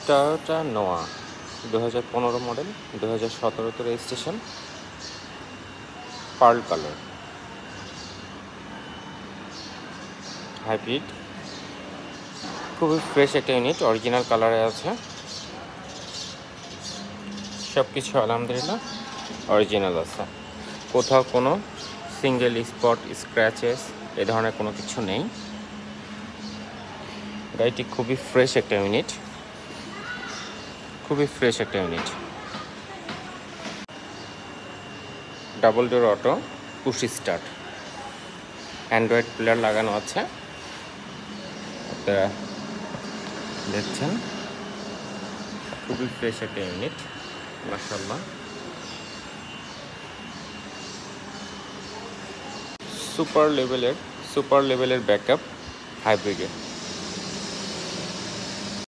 Toyota Noah 2015 model, 2017 registration, pearl colour, hybrid, খুবই fresh একটা unit, original কালারে আছে। সব কিছু আলহামদুলিল্লাহ অরিজিনাল আছে, কোথাও কোনো সিঙ্গেল স্পট, স্ক্র্যাচেস এ ধরনের কোনো কিছু নেই। গাড়িটি খুবই ফ্রেশ একটা ইউনিট, খুবই ফ্রেশ একটা unit. Double door auto, push start, Android player লাগানো আছে, আপনারা দেখছেন। খুবই ফ্রেশ একটা ইউনিট, মাশাআল্লাহ। সুপার লেভেলের ব্যাকআপ হাইব্রিডে।